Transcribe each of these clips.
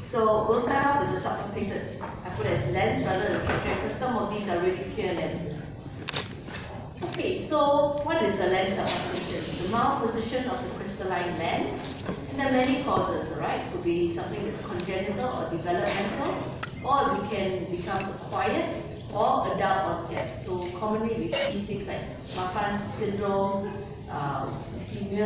So we'll start off with the subluxated. I put as lens rather than cataract because some of these are really clear lenses. Okay, so what is a lens subluxation? The malposition of the crystalline lens. And there are many causes, right? It could be something that's congenital or developmental, or it can become acquired or adult onset. So commonly we see things like Marfan's syndrome, we see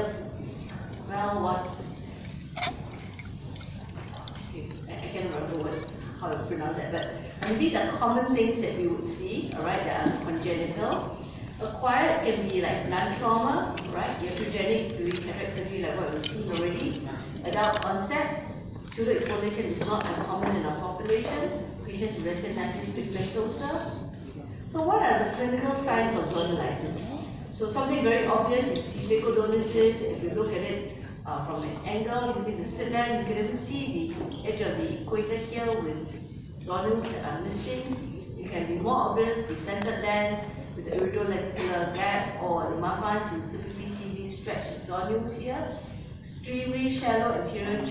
I can't remember how to pronounce that, but I mean, these are common things that we would see, alright, that are congenital. Acquired can be like lung trauma, right? Iatrogenic during cataract surgery, like what we've seen already. Adult onset, pseudo-exfoliation is not uncommon in our population. Patients with retinitis pigmentosa. So what are the clinical signs of zonulysis? So something very obvious, you see phacoemulsification. If you look at it from an angle using the slit lamp, you can even see the edge of the equator here with zonules that are missing. It can be more obvious, the centered lens with the irido-lenticular gap, or the Marfan's, you typically see these stretched zonules here. Extremely shallow anterior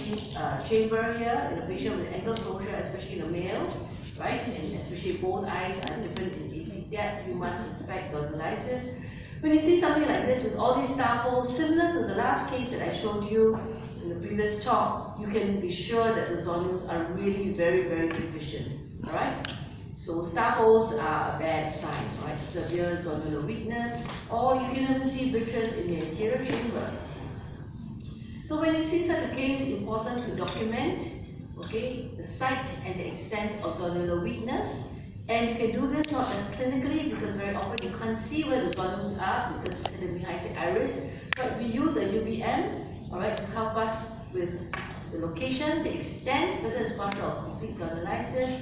chamber here in a patient with angle closure, especially in a male, right? And especially both eyes are different in AC depth, you must suspect zonulysis. When you see something like this with all these star holes, similar to the last case that I showed you in the previous talk, you can be sure that the zonules are really very, very deficient, alright? So star holes are a bad sign, right? Severe zonular weakness, or you can even see vitreous in the anterior chamber. So when you see such a case, it's important to document, okay, the site and the extent of zonular weakness. And you can do this not just clinically, because very often you can't see where the zonules are because it's hidden behind the iris. But we use a UBM, all right, to help us with the location, the extent, whether it's partial or complete zonulysis.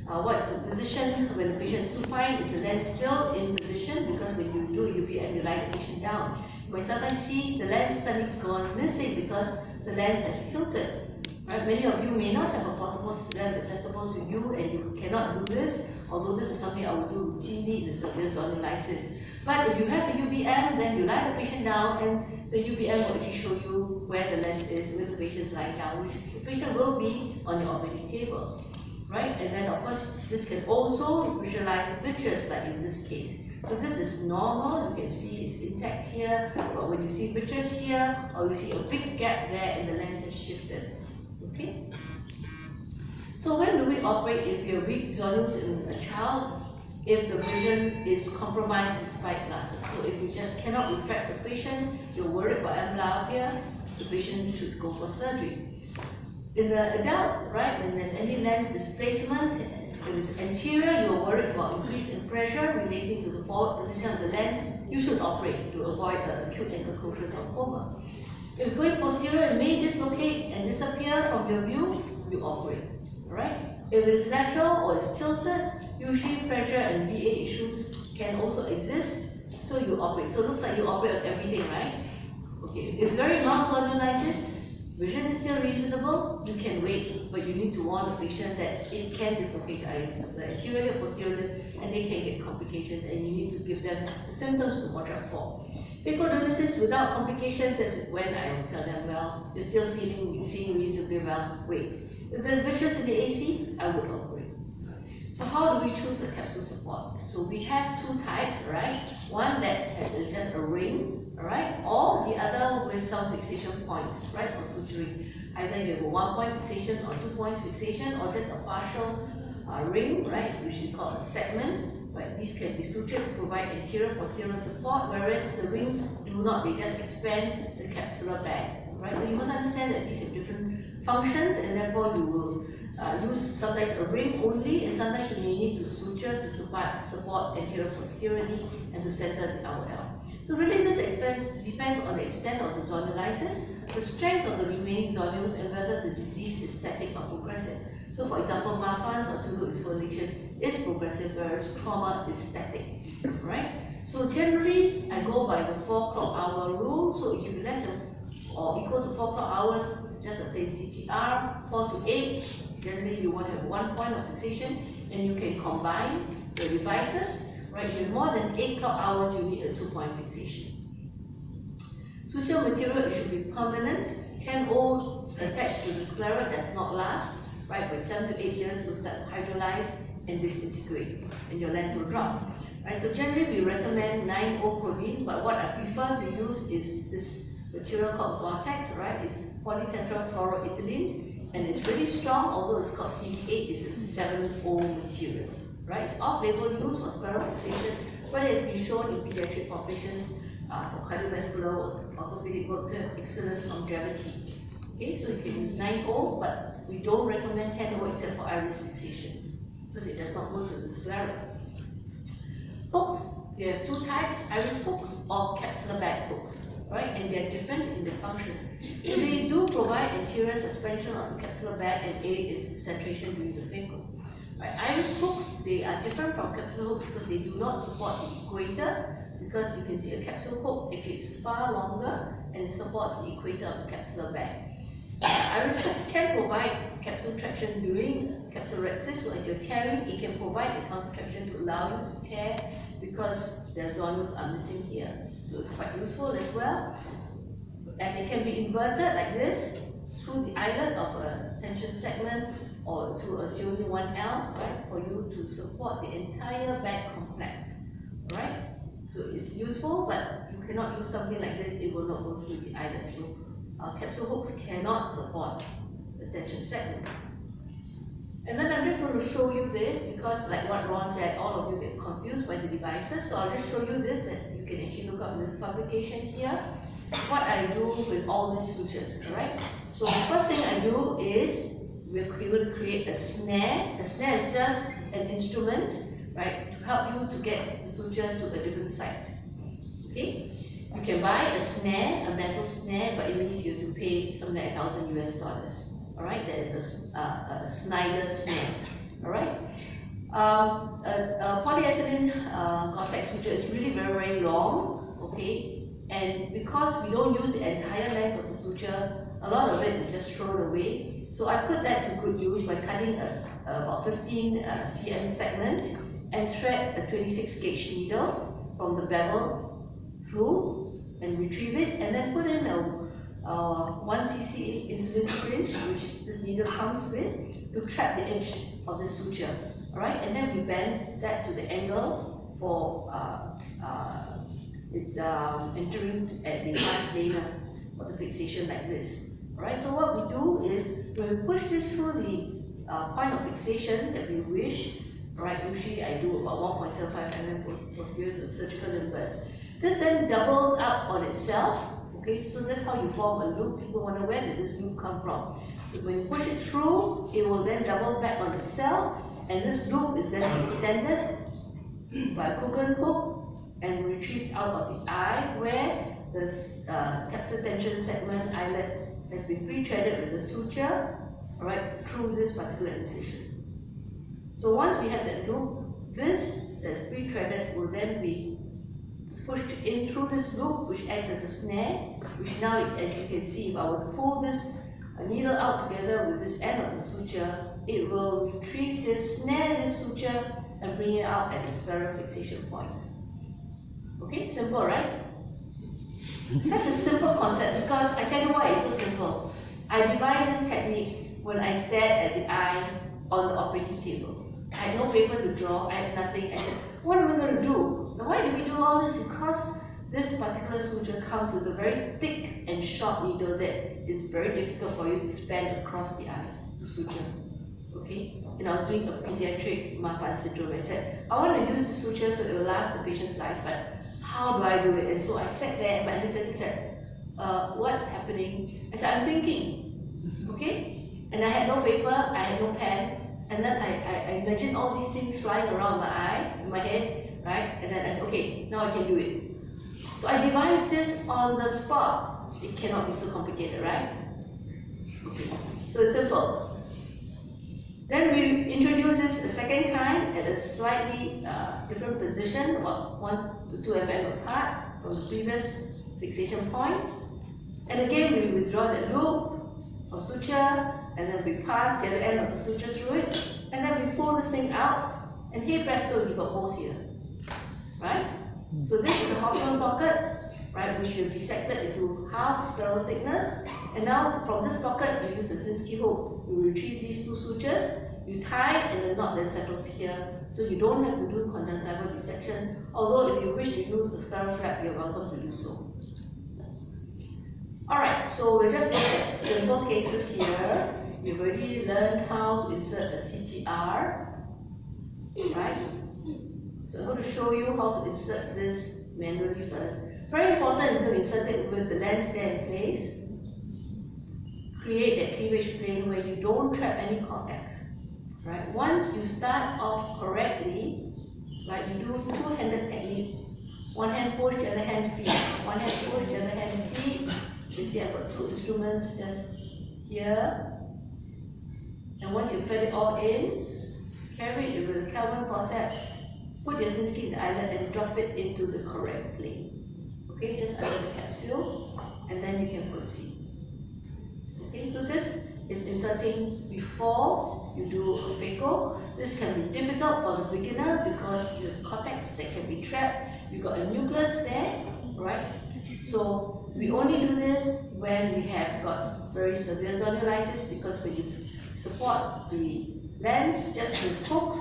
What's the position when the patient is supine? Is the lens still in position? Because when you do a UBM, you lie the patient down. You might sometimes see the lens suddenly gone missing because the lens has tilted. Right? Many of you may not have a portable lens accessible to you, and you cannot do this, although this is something I would do routinely in severe zonulysis. But if you have a UBM, then you lie the patient down, and the UBM will actually show you where the lens is with the patient lying down, which the patient will be on your operating table. Right? And then of course, this can also visualize vitreous, like in this case. So this is normal, you can see it's intact here, but when you see vitreous here, or you see a big gap there and the lens has shifted. Okay? So when do we operate if you have weak zonules in a child? If the vision is compromised despite glasses. So if you just cannot refract the patient, you're worried about amblyopia, the patient should go for surgery. In the adult, right, when there's any lens displacement, if it's anterior, you're worried about increase in pressure relating to the forward position of the lens, you should operate to avoid acute angle closure glaucoma. If it's going posterior, it may dislocate and disappear from your view, you operate. Alright? If it's lateral or it's tilted, usually pressure and VA issues can also exist, so you operate. So it looks like you operate on everything, right? Okay, if it's very mild zonulysis, vision is still reasonable, you can wait, but you need to warn the patient that it can dislocate either anteriorly or posteriorly, and they can get complications, and you need to give them the symptoms to watch out for. Phacoemulsification without complications, that's when I will tell them, well, you're still seeing reasonably well, wait. If there's vitreous in the AC, I would operate. So how do we choose a capsule support? So we have two types, right? One that is just a ring, alright, or the other with some fixation points, right, or suturing. Either you have a 1-point fixation or 2 points fixation, or just a partial ring, right, which we call a segment. But these can be sutured to provide anterior posterior support, whereas the rings do not, they just expand the capsular bag, right? So you must understand that these have different functions, and therefore you will use sometimes a ring only, and sometimes you may need to suture to support anterior posteriorly and to center the IOL. So really this depends on the extent of the zonulysis, the strength of the remaining zonules, and whether the disease is static or progressive. So for example, Marfan's or pseudo-exfoliation is progressive, whereas trauma is static, right? So generally, I go by the 4 clock hour rule. So if you less than or equal to 4 clock hours, just a plain CTR, 4 to 8, generally you want to have 1 point of fixation, and you can combine the devices, right? If you're more than 8 clock hours, you need a 2-point fixation. Suture material, it should be permanent. 10O attached to the sclera does not last. right? By 7 to 8 years, it will start to hydrolyze and disintegrate, and your lens will drop. Right? So generally, we recommend 9O choline, but what I prefer to use is this material called GORE-TEX, right? It's polytetrafluoroethylene, and it's really strong, although it's called CV8, it's a 7O material, right? It's off-label use for scleral fixation, but it has been shown in pediatric populations for cardiovascular work, orthopedic work to have excellent longevity. Okay, so you can use 9O, but we don't recommend 10O except for iris fixation, because it does not go to the sclera. Hooks, you have two types, iris hooks or capsular bag hooks, right? And they are different in their function. So they do provide anterior suspension on the capsular bag and aid its centration during the phaco. Right? Iris hooks, they are different from capsular hooks because they do not support the equator, because you can see a capsule hook actually is far longer and it supports the equator of the capsular bag. Iris hooks can provide capsule traction during capsulorhexis, so as you're tearing, it can provide the counter traction to allow you to tear because the zonules are missing here. So it's quite useful as well. And it can be inverted like this through the eyelet of a tension segment or through a COE 1L, right, for you to support the entire bag complex, right? So it's useful, but you cannot use something like this, it will not go through the eyelet. So capsule hooks cannot support the tension segment. And then I'm just going to show you this because, like what Ron said, all of you get confused by the devices. So I'll just show you this, and you can actually look up in this publication here what I do with all these sutures, alright? So the first thing I do is we're going to create a snare. A snare is just an instrument, right, to help you to get the suture to a different site. Okay? You can buy a snare, a metal snare, but it means you have to pay something like $1,000 US. Alright, there is a Snyder snare. Alright? A polyethylene GORE-TEX suture is really very, very long. Okay? And because we don't use the entire length of the suture, a lot of it is just thrown away. So I put that to good use by cutting about 15 cm segment and thread a 26 gauge needle from the bevel through and retrieve it, and then put in a 1 cc insulin syringe, which this needle comes with, to trap the edge of the suture. Alright, and then we bend that to the angle for it's entering at the last planar for the fixation like this. Alright, so what we do is when we push this through the point of fixation that we wish, right, usually I do about 1.75 mm posterior to the surgical limbus. This then doubles up on itself. Okay, so that's how you form a loop. People wonder, where did this loop come from? When you push it through, it will then double back on itself, and this loop is then extended by a Coogan hook and retrieved out of the eye, where the capsule tension segment eyelet has been pre-threaded with a suture, right, through this particular incision. So once we have that loop, this that's pre-threaded will then be pushed in through this loop, which acts as a snare, which now, as you can see, if I were to pull this needle out together with this end of the suture, it will retrieve this, snare this suture, and bring it out at the scleral fixation point. Okay, simple, right? Such a simple concept, because I tell you why it's so simple. I devised this technique when I stared at the eye on the operating table. I had no paper to draw, I had nothing. I said, what am I going to do? Now, why do we do all this? Because this particular suture comes with a very thick and short needle that is very difficult for you to span across the eye to suture. Okay? And I was doing a pediatric Marfan syndrome. I said, I want to use the suture so it will last the patient's life, but how do I do it? And so I sat there and my anesthetic said, what's happening? I said, I'm thinking. Okay? And I had no paper, I had no pen, and then I imagined all these things flying around my eye, in my head, right? And then I said, okay, now I can do it. So I devised this on the spot. It cannot be so complicated, right? Okay, so it's simple. Then we introduce this a second time at a slightly different position, about 1 to 2 mm apart from the previous fixation point. And again, we withdraw the loop of suture, and then we pass the other end of the suture through it, and then we pull this thing out, and hey presto, we got both here, right? So this is a hospital pocket, right, which we have dissected into half scleral thickness, And now from this pocket, you use a Sinski hook. You retrieve these two sutures, you tie, and the knot then settles here. So you don't have to do conjunctival dissection. Although if you wish to use a scleral flap, you're welcome to do so. Alright, so we're just looking at simple cases here. You've already learned how to insert a CTR, right? So I'm going to show you how to insert this manually first. Very important to insert it with the lens there in place. Create that cleavage plane where you don't trap any cortex. Right? Once you start off correctly, right, you do two-handed technique. One hand push, the other hand feed. One hand push, the other hand feed. You can see I've got two instruments just here. And once you fit it all in, carry it with the Kelvin forceps, put your Sinski in the eyelet and drop it into the correct plane. Okay, just under the capsule, and then you can proceed. Okay, so this is inserting before you do a phaco. This can be difficult for the beginner because you have cortex that can be trapped. You've got a nucleus there, right? So we only do this when we have got very severe zonulysis, because when you support the lens just with hooks,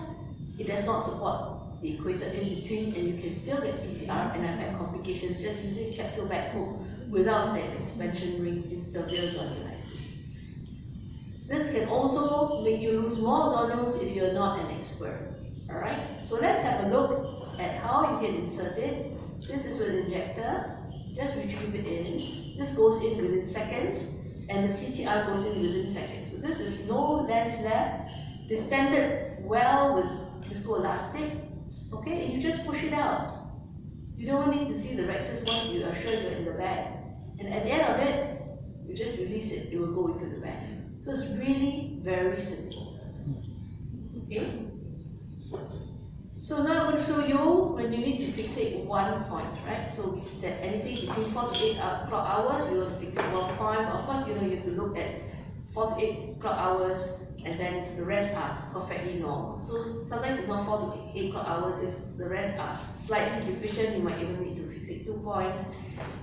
it does not support the equator in between, and you can still get PCR, and I've had complications just using capsule back hook without that expansion ring in severe zonulysis. This can also make you lose more zonules if you're not an expert. Alright, so let's have a look at how you can insert it. This is with injector. Just retrieve it in. This goes in within seconds, and the CTR goes in within seconds. So this is no lens left, distended well with viscoelastic. Okay, and you just push it out. You don't need to see the rexus once you are sure you're in the bag. And at the end of it, you just release it, it will go into the bag. So it's really very simple. Okay? So now I'm going to show you when you need to fixate one point, right? So we said anything between 4 to 8 clock hours, we want to fixate one point. Of course, you know, you have to look at 4 to 8 clock hours, and then the rest are perfectly normal. So sometimes it's not 4 to 8 clock hours. If the rest are slightly deficient, you might even need to fixate 2 points.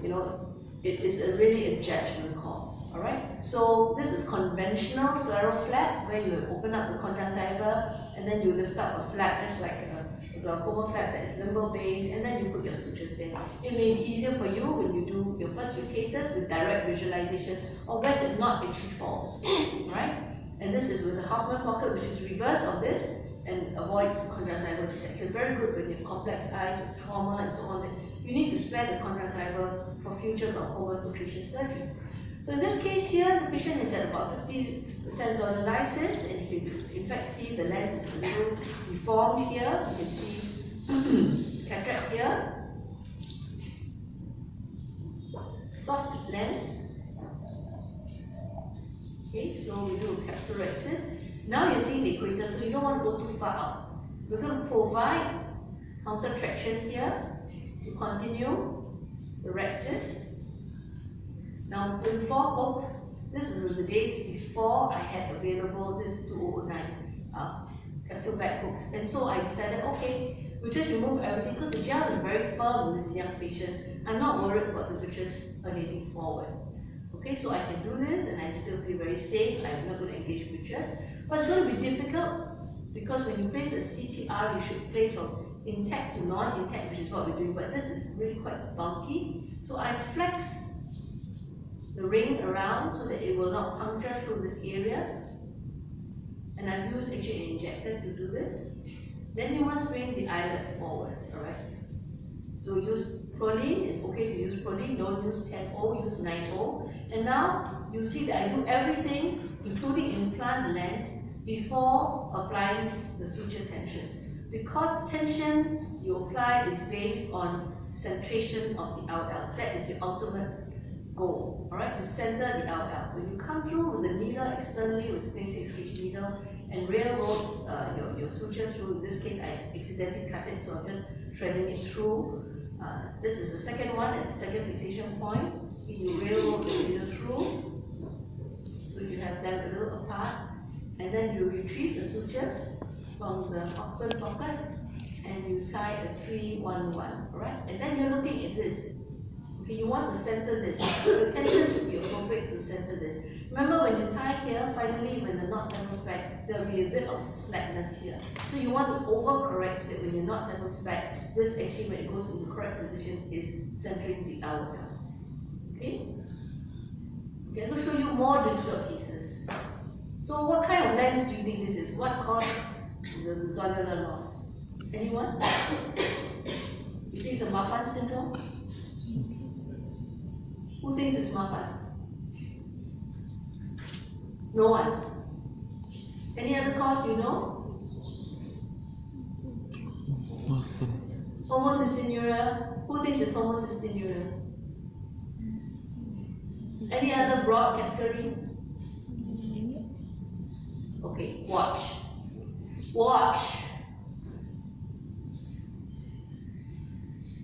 You know, it is really a judgment call. Alright, so this is conventional scleral flap, where you open up the conjunctiva and then you lift up a flap just like a glaucoma flap that is limbal based, and then you put your sutures there. It may be easier for you when you do your first few cases with direct visualization or where the knot actually falls. Right? And this is with the Hoffman pocket, which is reverse of this and avoids conjunctival dissection. Very good when you have complex eyes with trauma and so on. You need to spare the conjunctiva for future glaucoma filtration surgery. So in this case here, the patient is at about 50% zonulysis, and you can in fact see the lens is a little deformed here. You can see cataract here. Soft lens. Okay, so we do capsule rexus. Now you're seeing the equator, so you don't want to go too far out. We're going to provide counter traction here to continue the rexus. Now, with 4 hooks, this is the days before I had available this 2009 capsule back hooks. And so I decided, okay, we just remove everything because the gel is very firm in this young patient. I'm not worried about the vitreous herniating forward. Okay, so I can do this and I still feel very safe. I'm not going to engage vitreous. But it's going to be difficult because when you place a CTR, you should place from intact to non-intact, which is what we're doing. But this is really quite bulky. So I flex the ring around so that it will not puncture through this area, and I've used actually an injector to do this. Then you must bring the eyelet forwards, alright? So use proline, it's okay to use proline, don't use 10O, use 9O. And now you see that I do everything, including implant the lens, before applying the suture tension. Because the tension you apply is based on centration of the LL. That is the ultimate goal, alright, to center the LL. When you come through with the needle externally with 26 gauge needle and railroad your suture through, in this case I accidentally cut it, so I'm just threading it through. This is the second one, at the second fixation point. You railroad the needle through, so you have them a little apart, and then you retrieve the sutures from the open pocket and you tie a 3-1-1, alright? And then you're looking at this. Okay, you want to center this. The tension should be appropriate to center this. Remember, when you tie here, finally, when the knot settles back, there will be a bit of slackness here. So you want to overcorrect so that when your knot settles back, this actually, when it goes to the correct position, is centering the IOL. Okay? Okay, I'm going to show you more difficult cases. So what kind of lens do you think this is? What caused the zonular loss? Anyone? You think it's a Marfan syndrome? Who thinks it's Marfan's? No one. Any other cause do you know? Homocystinuria. Who thinks it's homocystinuria? Any other broad category? Okay, watch. Watch.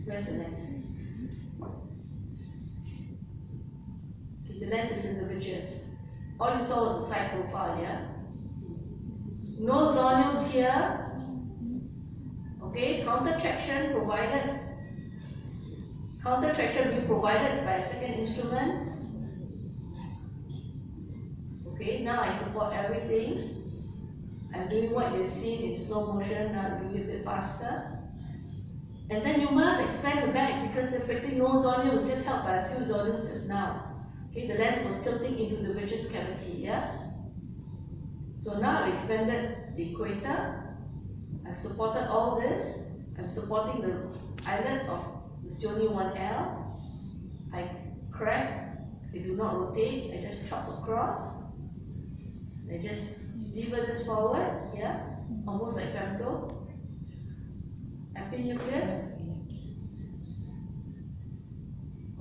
Where's the lens? Okay, the lens is in the vitreous. All you saw was the side profile, yeah? No zonules here. Okay, counter traction provided. Counter traction will be provided by a second instrument. Okay, now I support everything. I'm doing what you've seen in slow motion, now I'm doing it a bit faster. And then you must expand the back because there's practically no zonules, just helped by a few zonules just now. Okay, the lens was tilting into the vitreous cavity, yeah? So now I've expanded the equator. I've supported all this. I'm supporting the eyelid of the stony 1L. I crack, I do not rotate, I just chop across. I just lever this forward, yeah? Almost like femto. Epinucleus.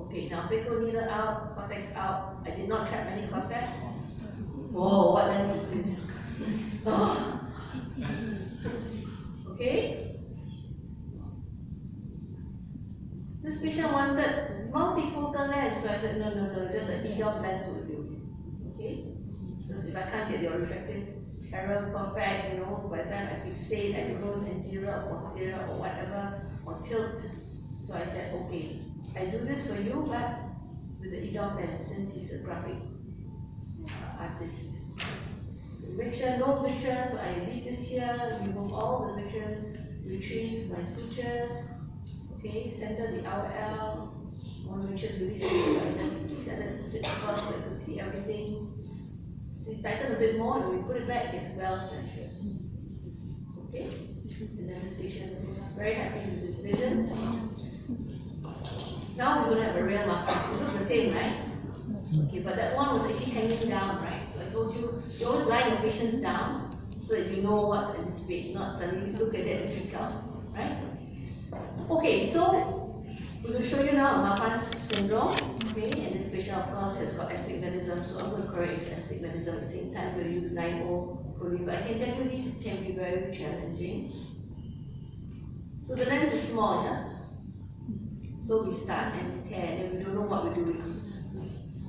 Okay, now phaco needle out, cortex out. I did not trap any cortex. Whoa, what lens is this? Oh. Okay. This patient wanted multifocal lens, so I said, no, just an EDOF lens will do. Okay? Because if I can't get your refractive error perfect, you know, by the time I fixate, I close anterior or posterior or whatever, or tilt. So I said, okay, I do this for you, but with the EDOF lens, since he's a graphic artist. So make sure no vitreous, so I leave this here, remove all the vitreous, retrieve my sutures, okay, center the IOL. One vitreous really small, so I just set it to sit across so I could see everything. So you tighten a bit more, and when we put it back, it's well centered. Okay? And then this patient is very happy with his vision. Now we're going to have a real Marfan. They look the same, right? Okay, but that one was actually hanging down, right? So I told you, you always lie your patients down so that you know what to anticipate, not suddenly look at it and freak out, right? Okay, so we're going to show you now Marfan's syndrome. Okay, and this patient, of course, has got astigmatism, so I'm going to correct his astigmatism at the same time. I'm going to use 9O proline, but I can tell you these can be very challenging. So the lens is small, yeah? So we start and we tear, and we don't know what we're doing.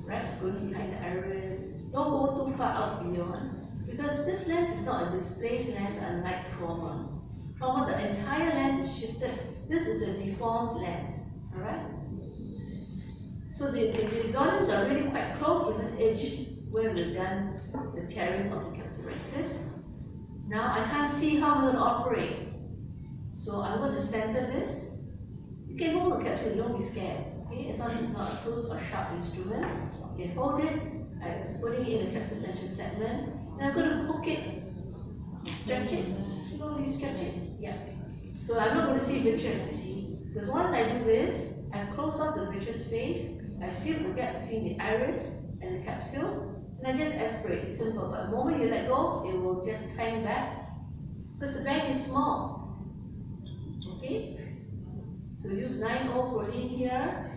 Right? It's going behind the iris. Don't go too far out beyond, because this lens is not a displaced lens unlike trauma. Trauma, the entire lens is shifted. This is a deformed lens. Alright? So the zonules are really quite close to this edge where we've done the tearing of the capsulexis. Now I can't see how I'm going to operate. So I'm going to center this. You can hold the capsule, don't be scared. Okay? As long as it's not a toothed or sharp instrument, you can hold it. I'm putting it in a capsule tension segment. And I'm going to hook it, stretch it, slowly stretch it. Yeah. So I'm not going to see vitreous, you see. Because once I do this, I close off the vitreous space. I seal the gap between the iris and the capsule, and I just aspirate. It's simple, but the moment you let go, it will just hang back because the bag is small. Okay? So use 9O proline here,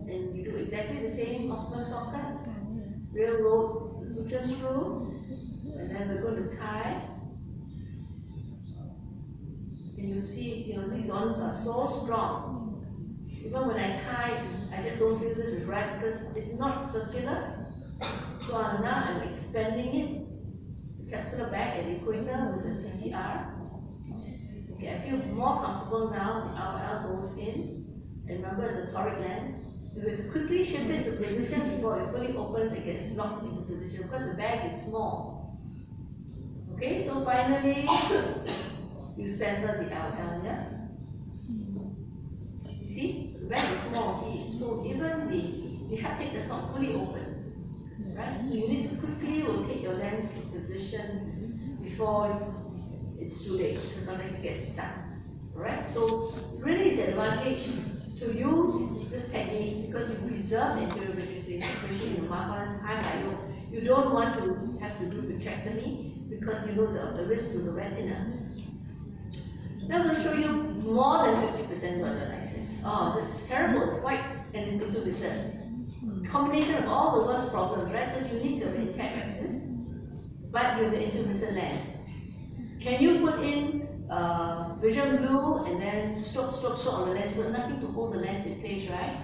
and you do exactly the same Hoffman pocket. Railroad the suture screw, and then we're going to tie. And you see, you know, these zonules are so strong. Even when I tie, I just don't feel this is right because it's not circular. So now I'm expanding it, the capsular bag at the equator with the CTR. Okay, I feel more comfortable now. The IOL goes in. And remember, it's a toric lens. You have to quickly shift it to position before it fully opens and gets locked into position because the bag is small. Okay, so finally, you center the LL, yeah? You see, the bag is small, see? So even the haptic does not fully open, right? So you need to quickly rotate your lens to position before it's too late, because sometimes it gets stuck, alright? So really it's an advantage to use this technique because you preserve the anterior vitreous, especially in the Mahalan's high bio. You don't want to have to do vitrectomy because you know the risk to the retina. Now I'm going to show you more than 50% zonulysis. Oh, this is terrible, it's white and it's intumescent. Combination of all the worst problems, right? Because you need to have the intact rexus, but you have the intumescent lens. Can you put in vision blue and then stroke on the lens, but nothing to hold the lens in place, right?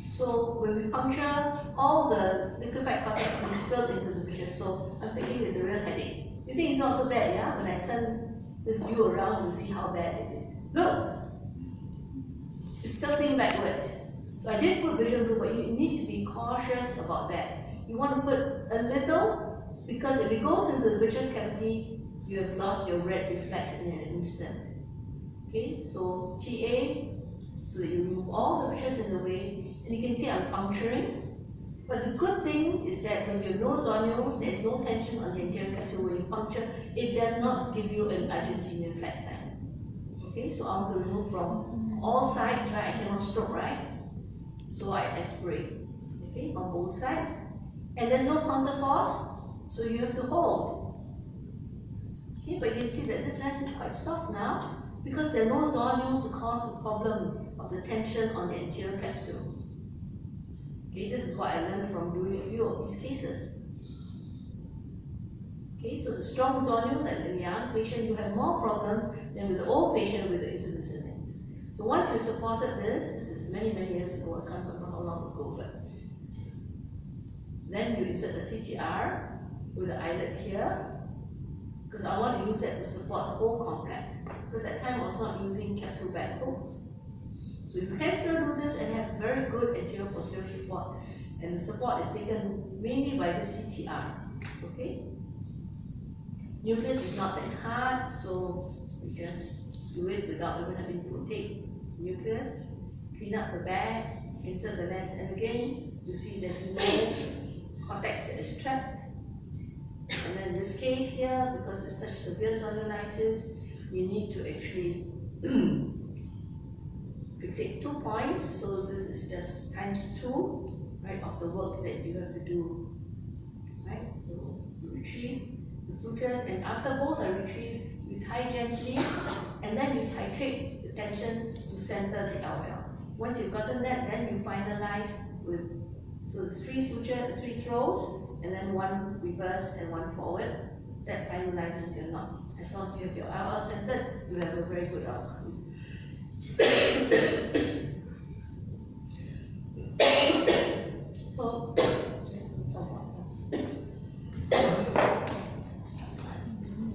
So when we puncture, all the liquefied cortex will be spilled into the vision. So I'm thinking it's a real headache. You think it's not so bad, yeah? When I turn this view around, you'll see how bad it is. Look! It's tilting backwards. So I did put vision blue, but you need to be cautious about that. You want to put a little, because if it goes into the vitreous cavity, you have lost your red reflex in an instant. Okay, so TA, so that you remove all the vitreous in the way, and you can see I'm puncturing. But the good thing is that when you have no zonules, there's no tension on the anterior capsule. When you puncture, it does not give you an Argentinian flat sign. Okay, so I want to remove from all sides, right? I cannot stroke, right? So I aspirate, okay, on both sides. And there's no counterforce, so you have to hold. Okay, but you can see that this lens is quite soft now because there are no zonules to cause the problem of the tension on the anterior capsule. Okay, this is what I learned from doing a few of these cases. Okay, so the strong zonules, like in the young patient, you have more problems than with the old patient with the intumescent lens. So once you supported this is many years ago, I can't remember how long ago, but then you insert the CTR with the eyelet here, because I want to use that to support the whole complex. Because at that time I was not using capsule back hooks. So you can still do this and have very good anterior posterior support. And the support is taken mainly by the CTR. Okay? Nucleus is not that hard, so we just do it without even having to rotate nucleus. Clean up the bag, insert the lens, and again, you see there's no cortex that is trapped. And then in this case here, because it's such severe zonulysis, we need to actually fixate 2 points. So this is just ×2, right, of the work that you have to do. Right? So you retrieve the sutures, and after both are retrieved, you tie gently, and then you titrate the tension to center the LL. Once you've gotten that, then you finalize with, so it's 3 sutures, 3 throws, and then 1 reverse and 1 forward. That finalizes your knot. As long as you have your LL centered, you have a very good outcome. So,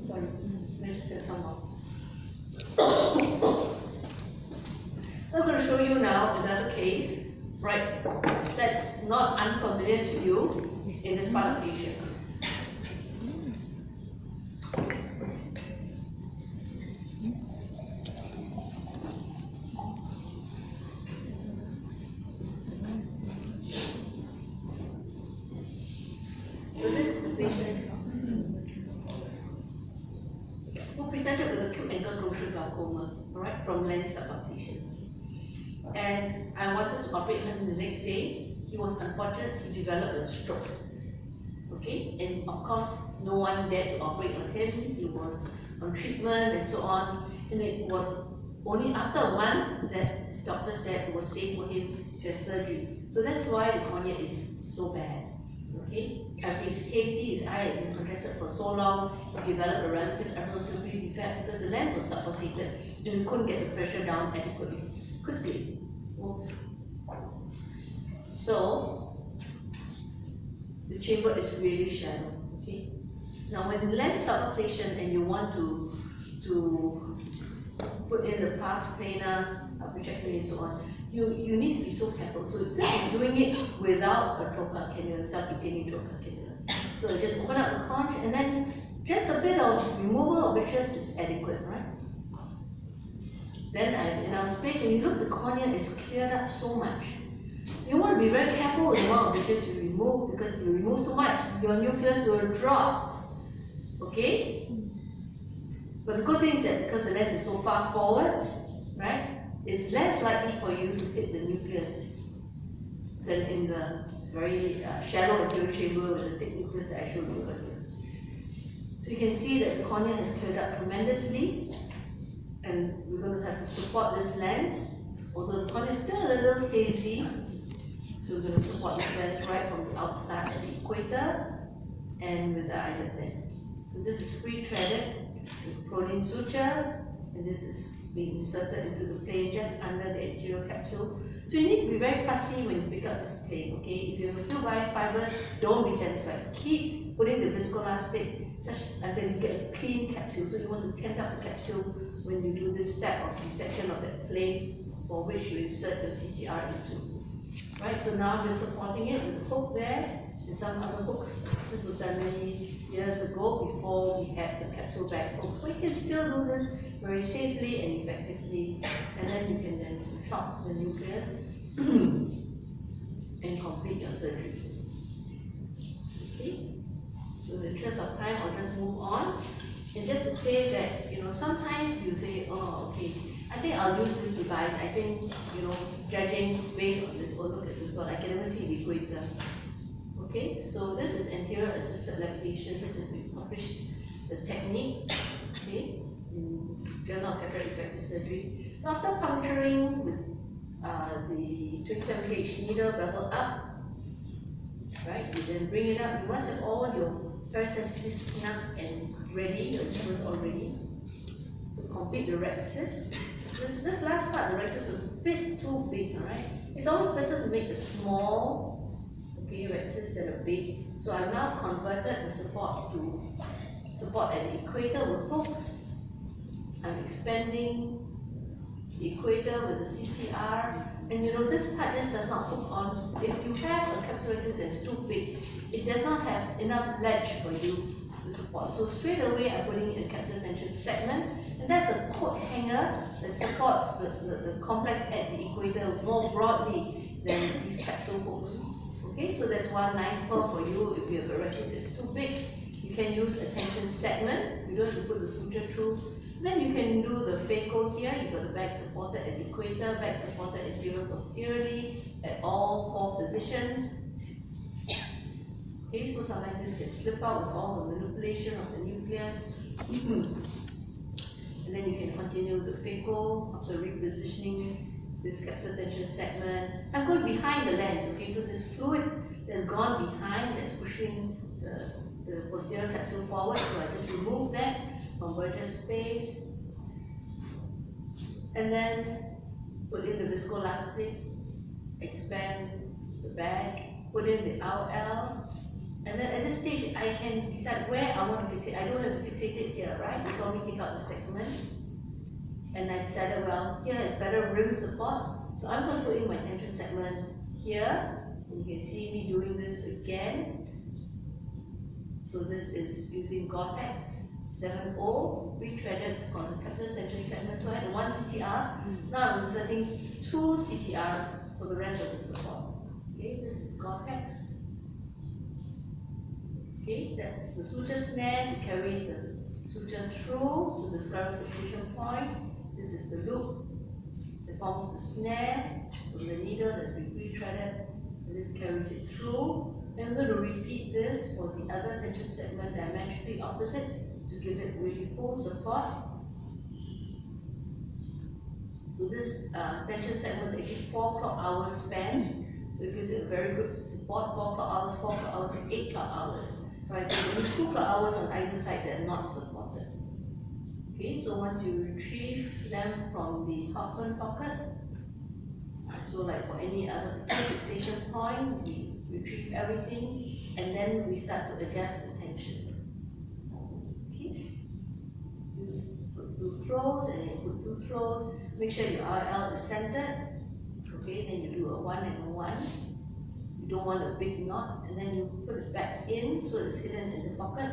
sorry, let me just have some more. I'm going to show you now another case, right, that's not unfamiliar to you in this part of Asia. So this is a patient who presented with acute ankle closure glaucoma, alright, from lens subluxation. And I wanted to operate him the next day. He was unfortunate, he developed a stroke. Okay, and of course, no one dared to operate on him. He was on treatment and so on. And it was only after a month that his doctor said it was safe for him to have surgery. So that's why the cornea is so bad. Okay, he's hazy, his eye had been congested for so long, he developed a relative aberrant defect because the lens was subluxated and we couldn't get the pressure down adequately, quickly. Oops. So, the chamber is really shallow. Okay. Now, when the lens subluxation and you want to put in the pars plana vitrectomy and so on, you need to be so careful. So this is doing it without a trocar cannula, self-retaining trocar cannula. So just open up the conch, and then just a bit of removal of bridges is adequate, right? Then in our space, and you look, the cornea is cleared up so much. You want to be very careful with the amount of bridges you remove, because if you remove too much, your nucleus will drop. Okay? But the good thing is that because the lens is so far forwards, right, it's less likely for you to hit the nucleus than in the very shallow anterior chamber with the thick nucleus that I showed you earlier. So you can see that the cornea has cleared up tremendously, and we're going to have to support this lens, although the cornea is still a little hazy. So we're going to support this lens right from the outstart at the equator and with the eyelid there. So this is pre-threaded with proline suture, and this is being inserted into the plane just under the anterior capsule. So you need to be very fussy when you pick up this plane, okay? If you have a few biofibers, don't be satisfied. Keep putting the viscoelastic until you get a clean capsule. So you want to tent up the capsule when you do this step of dissection of that plane for which you insert your CTR into. Right, so now we're supporting it with a hook there and some other hooks. This was done many years ago before we had the capsule bag hooks, but you can still do this very safely and effectively, and then you can then chop the nucleus and complete your surgery. Okay, so in the interest of time, I'll just move on. And just to say that, you know, sometimes you say, oh, okay, I think I'll use this device. I think, you know, judging based on this, oh, look at this one, I can never see the equator. Okay, so this is anterior assisted levitation. This has been published, the technique, okay, in Journal of Cataract Refractive Surgery. So after puncturing with the 27 gauge needle bevel up, right, you then bring it up. You must have all your paracentesis snug and ready, your instruments all ready. So complete the rexus. This last part, the rexus was a bit too big, alright? It's always better to make a small, okay, rexus than a big. So I've now converted the support to support at the equator with hooks. I'm expanding the equator with the CTR. And you know, this part just does not hook on. If you have a capsule rexus that's too big, it does not have enough ledge for you to support. So straight away I'm putting in a capsule tension segment, and that's a coat hanger that supports the complex at the equator more broadly than these capsule hooks. Okay, so that's one nice pearl for you. If you have a rexus that's too big, you can use a tension segment. You don't have to put the suture through. Then you can do the phaco here. You've got the back supported at the equator, back supported anterior posteriorly at all 4 positions. Okay, so sometimes this can slip out with all the manipulation of the nucleus. And then you can continue the phaco after repositioning this capsule tension segment. I'm going behind the lens, okay, because there's fluid that's gone behind that's pushing the posterior capsule forward, so I just remove that from Burgess space. And then put in the viscoelastic, expand the bag, put in the RL. And then at this stage, I can decide where I want to fix it. I don't have to fixate it here, right? You saw me take out the segment. And I decided, well, here is better rim support. So I'm going to put in my tension segment here. And you can see me doing this again. So this is using GORE-TEX 7.0, re-threaded on the capsule tension segment. So I had 1 CTR. Now I'm inserting 2 CTRs for the rest of the support. Okay, this is GORE-TEX. Okay, that's the suture snare to carry the sutures through to the scleral fixation point. This is the loop that forms the snare from the needle that's been pre-threaded, and this carries it through. And I'm going to repeat this for the other tension segment diametrically opposite to give it really full support. So this tension segment is actually 4 clock hours span, so it gives you a very good support. 4 clock hours, 4 clock hours, and 8 clock hours. Right, so only 2 clock hours on either side that are not supported. Okay, so once you retrieve them from the Hoffman pocket, so like for any other fixation point, we retrieve everything and then we start to adjust the tension. Okay, you put 2 throws and then you put 2 throws. Make sure your RL is centered. Okay, then you do a 1 and a 1. You don't want a big knot, and then you put it back in so it's hidden in the pocket.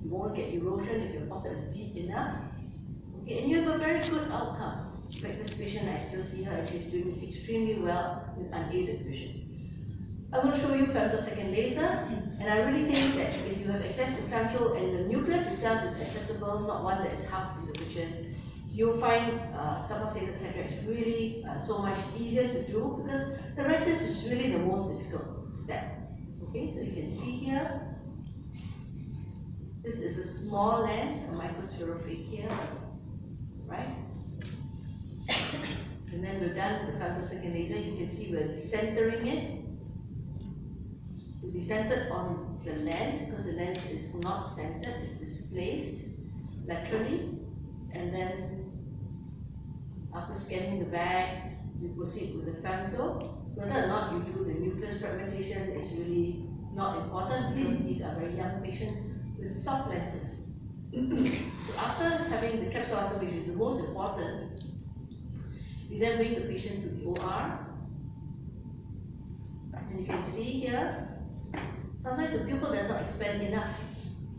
You won't get erosion if your pocket is deep enough. Okay, and you have a very good outcome. Like this patient, I still see her, and she's doing extremely well with unaided vision. I will show you femtosecond laser, and I really think that if you have access to femto and the nucleus itself is accessible, not one that is half in the pictures, you'll find subluxated cataracts really so much easier to do, because the retest is really the most difficult step. Okay, so you can see here, this is a small lens, a microspherophakia, right? And then we're done with the femtosecond laser. You can see we're decentering it to be centered on the lens, because the lens is not centered, it's displaced laterally. And then after scanning the bag, we proceed with the femto. Whether or not you do the nucleus fragmentation is really not important, because these are very young patients with soft lenses. So after having the capsule outer, which is the most important, we then bring the patient to the OR. And you can see here, sometimes the pupil does not expand enough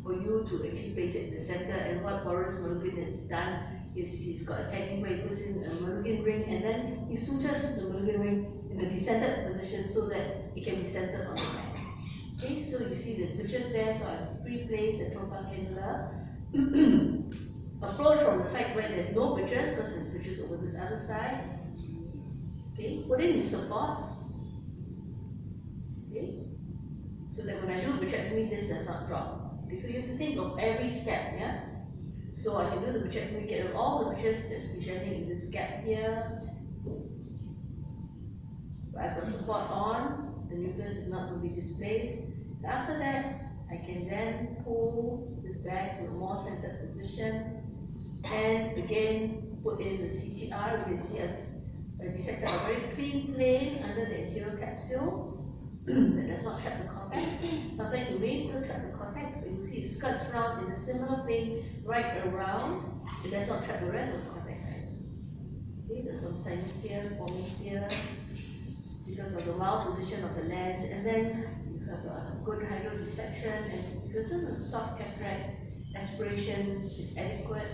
for you to actually place it in the center. And what Boris Mulugin has done is he's got a technique where he puts in a Mulugin ring, and then he sutures the Mulugin ring in a decentered position so that it can be centered on the bag. Okay, so you see there's pictures there, so I've pre-placed the trocar cannula. Approach from the side where there's no pictures, because there's pictures over this other side. Okay, put in your supports. Okay, so that when I do vitrectomy, this does not drop. Okay, so you have to think of every step, yeah? So I can do the vitrectomy, get rid of all the pictures that's presenting in this gap here. I've got support on, the nucleus is not going to be displaced. And after that, I can then pull this back to a more centered position, and again put in the CTR. You can see I've dissected a very clean plane under the anterior capsule that does not trap the cortex. Sometimes you may still trap the cortex, but you see it skirts around in a similar plane right around. It does not trap the rest of the cortex either. Okay, there's some synesthesia forming here because of the mild position of the lens, and then you have a good hydrodissection, and because this is a soft cataract, aspiration is adequate.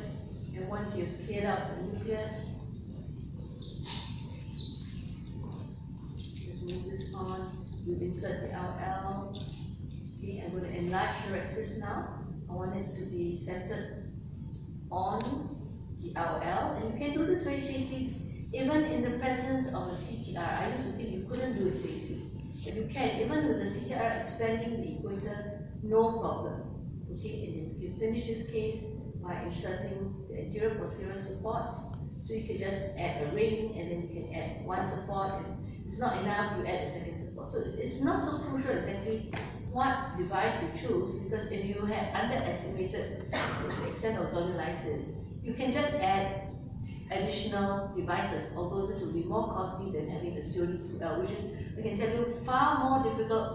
And once you've cleared out the nucleus, just move this on. You insert the RL. Okay, I'm going to enlarge the rexis now. I want it to be centered on the RL, and you can do this very safely, even in the presence of a CTR. I used to think you couldn't do it safely, but you can, even with the CTR expanding the equator, no problem. Okay, and you can finish this case by inserting the anterior posterior supports. So you can just add a ring, and then you can add one support. If it's not enough, you add a second support. So it's not so crucial exactly what device you choose, because if you have underestimated the extent of zonulysis, you can just add additional devices, although this will be more costly than having a Studio 2L, which is, I can tell you, far more difficult